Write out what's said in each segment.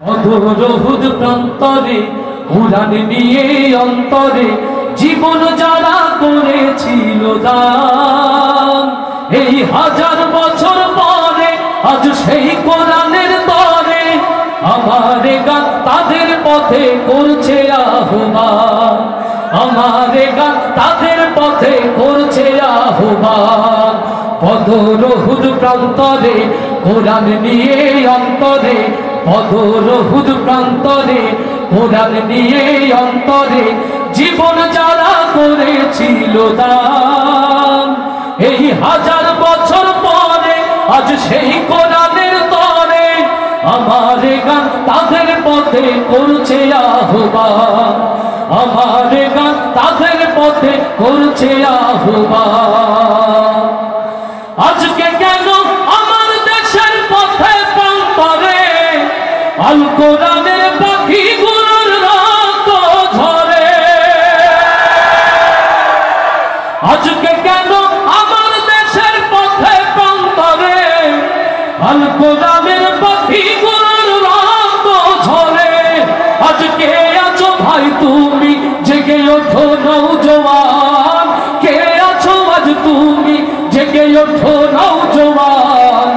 অধরহুদ প্রান্তরে কোরআন নিয়ে অন্তরে জীবন যারা করেছিল দান, এই হাজার বছর পরে আজ সেই কোরআনের তরে আমার গান তাদের পথে করছে আহ্বান, আমার গান তাদের পথে করছে আহ্বান। অধরহুদ প্রান্তরে কোরআন নিয়ে অন্তরে, অধরহুদ প্রান্তরে কোরআন নিয়ে অন্তরে জীবন যারা করেছিল দান, এই হাজার বছর পরে আজ সেই কোরআনের তরে আমার গান তাদের পথে করছে আহ্বান, আমার গান তাদের পথে করছে আহ্বান। আজকে কেন আমার দেশের পথে প্রান্তরে আল কোরআনের পাখিগুলোর রক্ত ঝরে, আজকে কেন আমার দেশের পথে প্রান্তরে আল কোরআনের পাখিগুলোর রক্ত ঝরে। আজকে আছো ভাই তুমি জেগে ওঠো নওজওয়ান, কে আছো আজ তুমি জেগে ওঠো নওজওয়ান,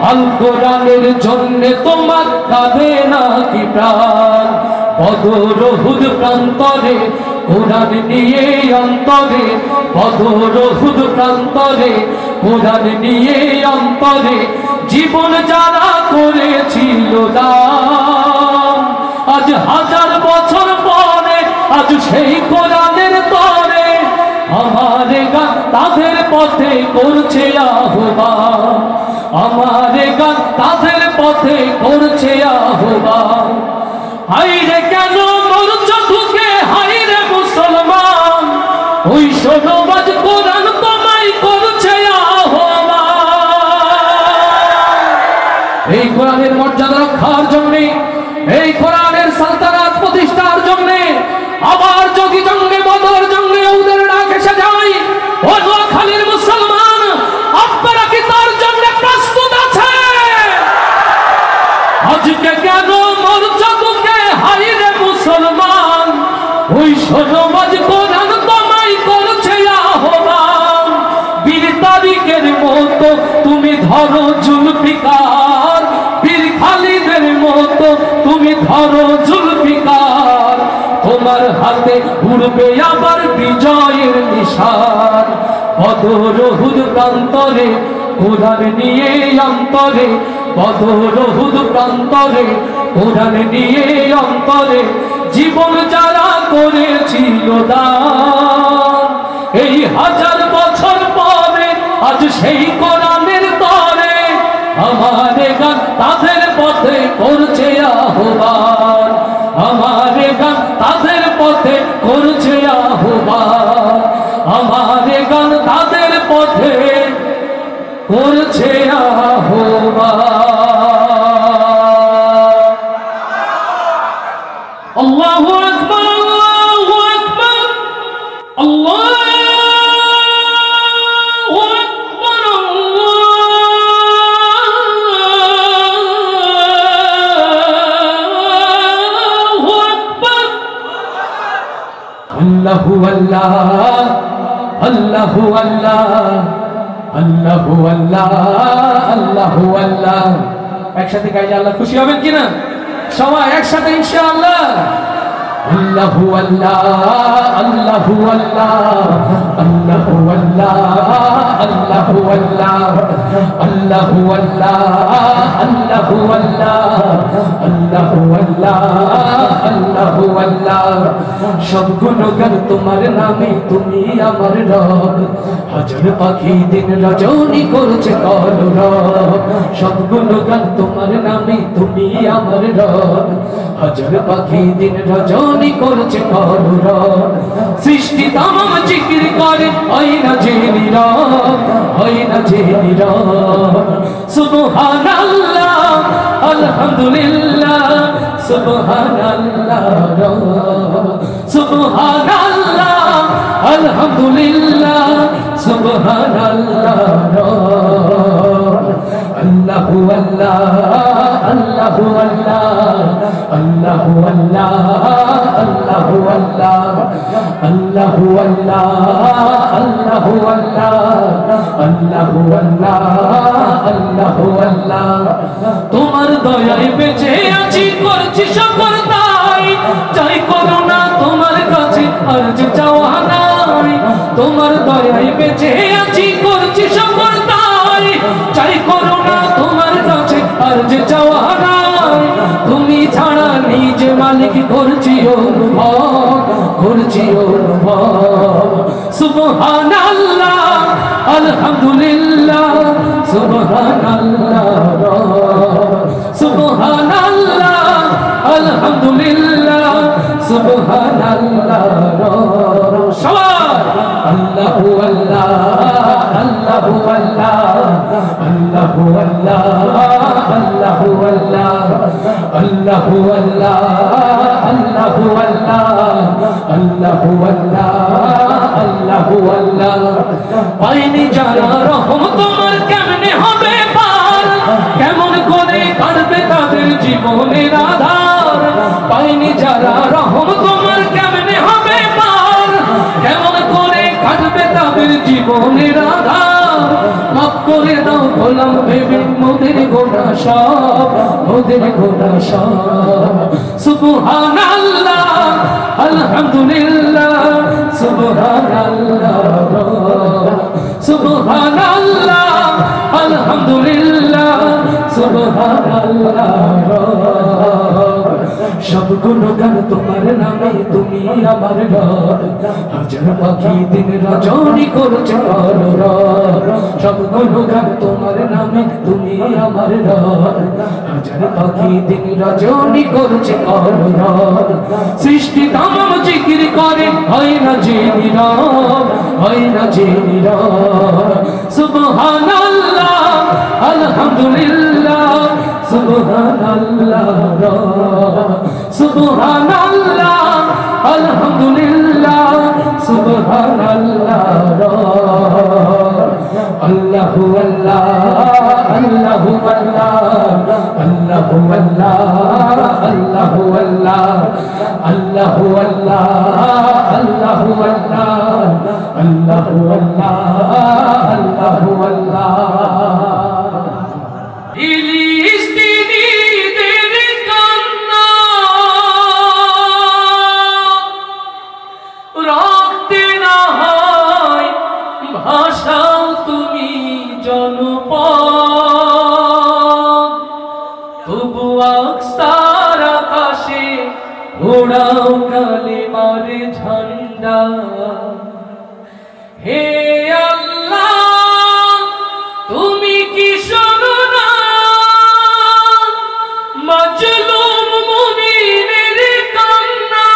আল কোরআনের জন্য তোমার কাঁদে নাকি প্রাণ। অধরহুদ প্রান্তরে কোরআন নিয়ে অন্তরে, অধরহুদ প্রান্তরে কোরআন নিয়ে অন্তরে জীবন যারা করেছিল দান, আজ হাজার বছর পরে আজ সেই কোরআনের তরে আমার গান তাদের পথে করছে আহ্বান, আমার গান তাদের পথে করছে আহ্বান। হাইরে কেন মরছ ঢুকে, হাইরে মুসলমান, ওই শোনো আজ কোরআন তোমায় করছে আহ্বান। এই কোরআনের মর্যাদা রক্ষার জন্যে, এই কোরআনের সালতানাত প্রতিষ্ঠার জন্যে আবার যদি জঙ্গে বদর জঙ্গে ওদের ডাক এসে যায়, ও নোয়াখালীর মুসলমান আপনারা কি তার জন্য প্রস্তুত আছে? আজকে কেন মরছ তোকে, হাইরে মুসলমান, ওই সমাজ কোরআন তোমায় করছে আহ্বান। বীর তারিকের মতো তুমি ধরো জুলফিকার, বীর খালিদের মতো তুমি ধরো জুলফিকার, তোমার হাতে উড়বে আবার বিজয়ের নিশান। অধরহুদ প্রান্তরে কোরআন নিয়ে অন্তরে, অধরহুদ প্রান্তরে কোরআন নিয়ে অন্তরে জীবন যারা করেছিল দান, এই হাজার বছর পরে আজ সেই কোরআনের তরে আমার গান তাদের পথে করছে আহ্বান, আমার গান তাদের পথে করছে আহ্বান, আমার গান তাদের পথে করছে আহ্বান। আল্লাহু আকবার, আল্লাহু আকবার, আল্লাহু আকবার, আল্লাহু আকবার। আল্লাহু আল্লাহ, আল্লাহু আল্লাহ, আল্লাহু আল্লাহ, আল্লাহু আল্লাহ। একসাথে গাইলে আল্লাহ খুশি হবেন কিনা? সবাই একসাথে ইনশাআল্লাহ। আল্লাহু আল্লাহ, আল্লাহু আল্লাহ, আল্লাহু আল্লাহ, আল্লাহু আল্লাহ, আল্লাহু আল্লাহ, আল্লাহু আল্লাহ, আল্লাহু আল্লাহ, আল্লাহু আল্লাহ। সব গুণগান তোমার নামে, তুমি আমার রব, হাজার পাখি দিন রজনী করছে কলরব। সব গুণগান তোমার নামে, তুমি আমার রব, হাজার পাখি দিন রজনী করছে কলরব। সৃষ্টি তামাম জিকির করে, হয় না যে নীরব, হয় না যে নীরব। সুবহানাল্লাহ, আলহামদুলিল্লাহ, সুবহানাল্লাহ, সুবহানাল্লাহ, আলহামদুলিল্লাহ, সুবহানাল্লাহ। আল্লাহু আল্লাহ, আল্লাহু আল্লাহ, अल्लाहु अल्लाह अल्लाहु अल्लाह अल्लाहु अल्लाह अल्लाहु अल्लाह अल्लाहु अल्लाह अल्लाहु अल्लाह তোমার দয়ায় বেঁচে আছি করছি শুকর তাই চাই করো না তোমার কাছে আরজ চাওয়া নাই তোমার দয়ায় বেঁচে আছি করছি শুকর তাই চাই করো না তোমার কাছে আরজ চাওয়া নাই তুমি ছাড়া নিজে মালিক করছি অনুভব সুবহানাল্লাহ আলহামদুলিল্লাহ সুবহানাল্লাহ সুবহানাল্লাহ আলহামদুলিল্লাহ সুবহানাল্লাহ সবাই আল্লাহু আল্লাহ আল্লাহু আল্লাহ আল্লাহু আল্লাহ আল্লাহু আল্লাহ আল্লাহু আল্লাহ আল্লাহু আল্লাহ আল্লাহু আল্লাহ আল্লাহু আল্লাহ পাইনি যারা রহম তোমার কেমনে হবে পার কেমন করে কাটবে তাদের জীবনের আধার পাইনি যারা রহম তোমার কেমনে হবে পার কেমন করে কাটবে তাদের জীবনের আধার মাফ করে দাও গোলাম ভেবে মোদের গোনা সব সুবহানাল্লাহ আলহামদুলিল্লাহ সুবহানাল্লাহ সুবহানাল্লাহ আলহামদুলিল্লাহ সুবহানাল্লাহ সব গুণগান তোমার নামে তুমি আমার রব হাজার পাখি দিন রজনী করছে কলরব সব গুণগান তোমার নামে তুমি আমার রব হাজার পাখি দিন রজনী করছে কলরব সৃষ্টি তামাম জিকির করে হয় না যে নীরব সুবহানাল্লাহ আলহামদুলিল্লাহ সুবহানাল্লাহ সুবহানাল্লাহ আলহামদুলিল্লাহ সুবহানাল্লাহ আল্লাহু আল্লাহ আল্লাহু আল্লাহ আল্লাহু আল্লাহ আল্লাহু আল্লাহ আল্লাহু আল্লাহ আল্লাহু আল্লাহ আল্লাহু আল্লাহ আল্লাহু আল্লাহ ফিলিস্তিনিদের কান্না রক্তে না হয় ভাষাও তুমি জনপদ তবু আকসার আকাশে ওড়াও কালেমার ঝান্ডা হে আল্লাহ তুমি কি শোনো না মাজলুম মুমিনের কান্না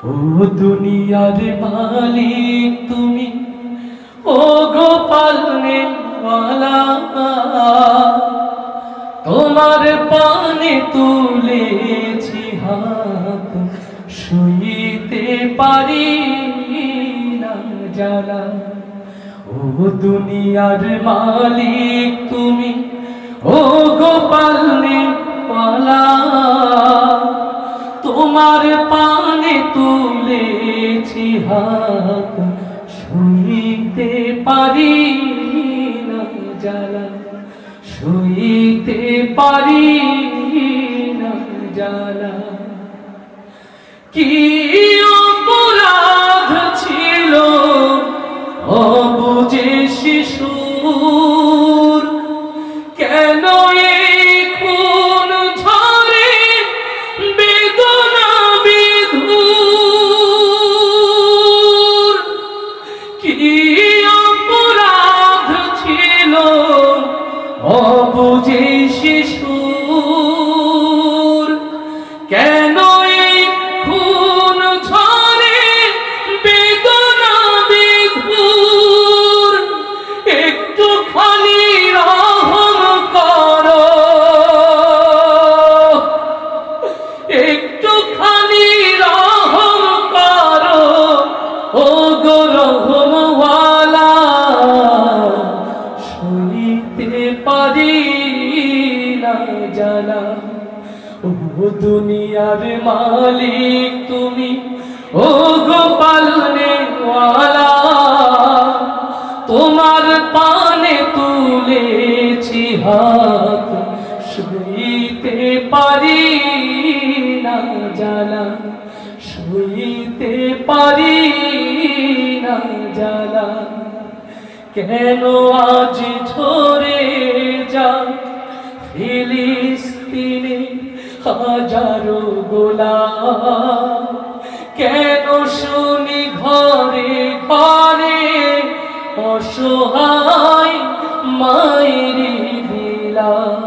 ও দুনিয়ার মালিক তুমি ও গোপালনেওয়ালা তোমার পানে তুলেছি হাত শুইতে পারি না জ্বালা ও দুনিয়ার মালিক তুমি ও গোপালনেওয়ালা তোমার পানে তুলেছি হাত শুইতে পারি না জ্বালা শুইতে পারি না জ্বালা কি অপরাধ ছিল অবুঝে শিশুর কেন এই খুন ঝরে বেদনা বিধুর কি অপরাধ ছিল অবুঝে শিশুর কেন এই খুন ঝরে বেদনা বিধুর একটুখানি রহম করো একটুখানি রহম করো ও গো রহমওয়ালা শুইতে পারি না জানা। ও দুনিয়ার মালিক তুমি, ও গো পালনে ওয়ালা, তোমার পানে তুলেছি হাত, সইতে পারি না জালা, সইতে পারি না জালা। কেন আজ ঝরে যায় ফিলিস্তিনে হাজারো গোলাম, কেন শুনি ঘরে ঘরে অসহায় মায়েরি বিলাপ,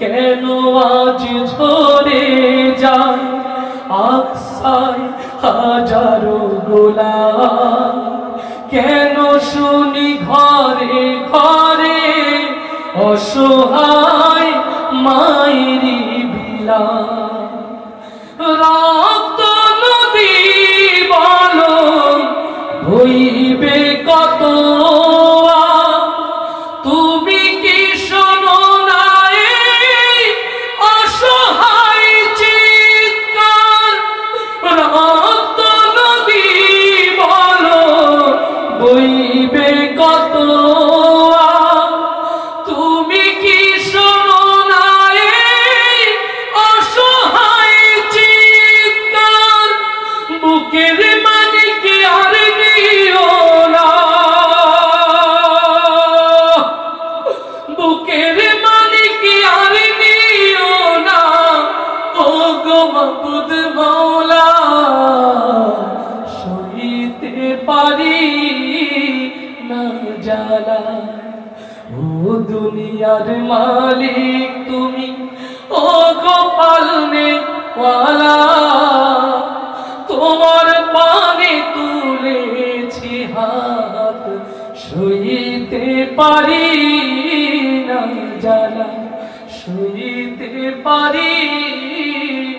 কেন আজ ঝরে যায় আকসায় হাজারো গোলাম, কেন শুনি ঘরে ঘরে অসহায় মায়েরি বিলাপ। রক্ত নদী বলো বইবে কত, তুমি কি শোনো না এই অসহায় চিৎকার। রক্ত নদী বলো বইবে কত, তুমি কি শোনো না এই অসহায় চিৎকার। বুকের মানিক আর নিও না, বুকের মানিক আর নিও না, ও গো মাবুদ মাওলা, সইতে পারি না জালা। ও দুনিয়ার মালিক তুমি, ও গো পালনে ওয়ালা, তোমার পানে তুলেছি হাত, সইতে পারি না জালা, সইতে পারি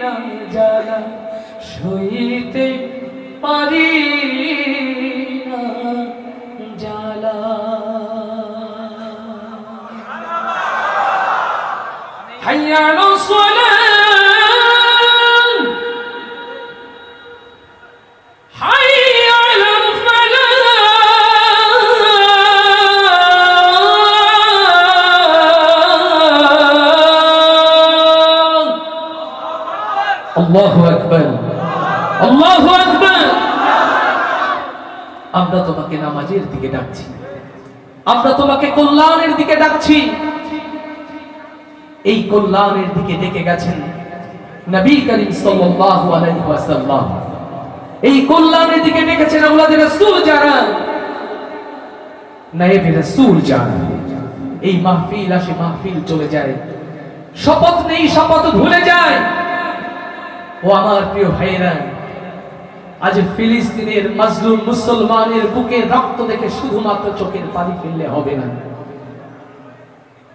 না জালা, সইতে পারি না জালা। হাইয়া আলাস সালাহ, হাইয়া আলাল ফালাহ, আল্লাহু আকবার, আল্লাহু আকবার। আমরা তোমাকে নামাজের দিকে ডাকছি, আমরা তোমাকে কল্যাণের দিকে ডাকছি। এই কল্যাণের দিকে ডেকে গেছেন নবী করিম সাল্লাল্লাহু আলাইহি ওয়াসাল্লাম। এই কল্যাণের দিকে ডেকেছেন আওলাদে রাসূল যারা, নায়েবে রাসূল যারা। এই মাহফিল আসে, মাহফিল চলে যায়, শপথ নেই, শপথ ভুলে যায়। ও আমার প্রিয় ভাইরা, আজ ফিলিস্তিনের মাজলুম মুসলমানের বুকে রক্ত দেখে শুধুমাত্র চোখের পানি ফেললে হবে না।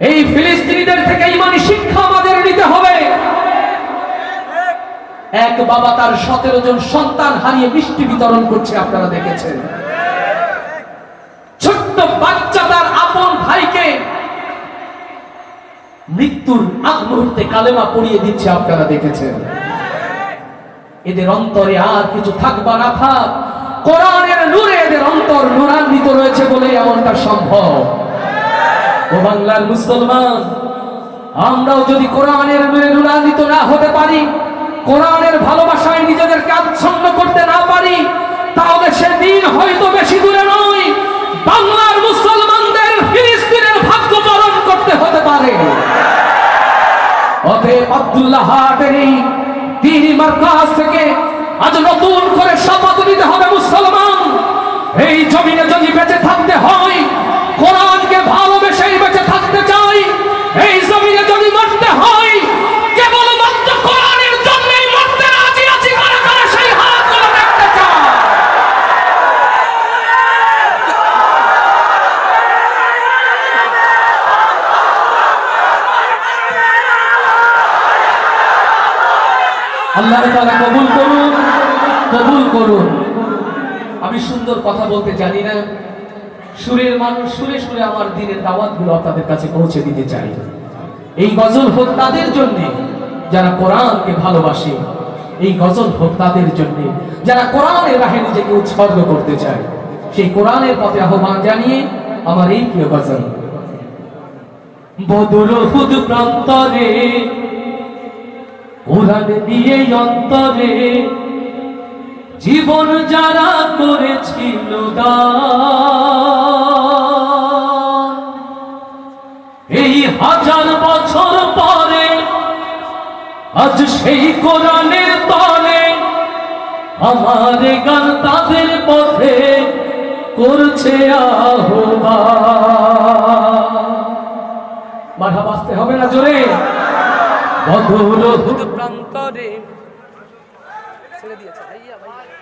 এই ফিলিস্তিনিদের থেকে ঈমানি শিক্ষা আমাদের নিতে হবে। এক বাবা তার 17 জন সন্তান হারিয়ে মিষ্টি বিতরণ করছে, আপনারা দেখেছেন। ছোট্ট বাচ্চা তার আপন ভাইকে মৃত্যুর আগ মুহূর্তে কালেমা পড়িয়ে দিচ্ছে, আপনারা দেখেছেন। এদের অন্তরে আর কিছু থাকবা না থাক, কোরআনের নূরে এদের অন্তর নূরান্বিত রয়েছে বলে এমনটা সম্ভব। ও বাংলার মুসলমান, আমরাও যদি কোরআনের নূরে নূরান্বিত না হতে পারি, কোরআনের ভালোবাসায় নিজেদেরকে আচ্ছন্ন করতে না পারি, তাহলে সেদিন হয়তো বেশি দূরে নয়, বাংলার মুসলমানদের ফিলিস্তিনের ভাগ্য পালন করতে হতে পারে। অতএব আব্দুল্লাহ হাটের এই দ্বীনি মারকাজ থেকে আজ নতুন করে শপথ নিতে হবে মুসলমান। এই জমিনে যদি বেঁচে থাকতে হয়, কোরআনকে ভালোবেসেই বেঁচে থাকতে চাই। এই জমিনে যদি মরতে হয়, কেবলমাত্র কোরআনের জন্যই মরতে রাজি আছি। কারা কারা সেই হাতগুলো দেখতে চায়? আল্লাহ তাআলা কবুল করুন, কবুল করুন। আমি সুন্দর কথা বলতে জানি না, সুরের মানুষ সুরে সুরে আমার দিনের দাওয়াতগুলো আপনাদের কাছে পৌঁছে দিতে চাই। এই গজল হোক তাদের জন্য যারা কোরআনকে ভালোবাসে, এই গজল হোক তাদের জন্য যারা কোরআনের রাহে নিজেকে উৎসর্গ করতে চায়। সেই কোরআনের পথে আহ্বান জানিয়ে আমার এই প্রিয় গজল। বদর উহুদ প্রান্তরে কোরআন দিয়ে অন্তরে জীবন যারা করেছিল দান, এই 1000 বছর পরে আজ সেই কোরআনের তলে আমার গান তাদের পথে করছে আহ্বান। মাথা বাঁচতে হবে না জোরে। বদর উহুদ প্রান্তরে ছেড়ে দিয়েছে ভাইয়া ভাইয়া।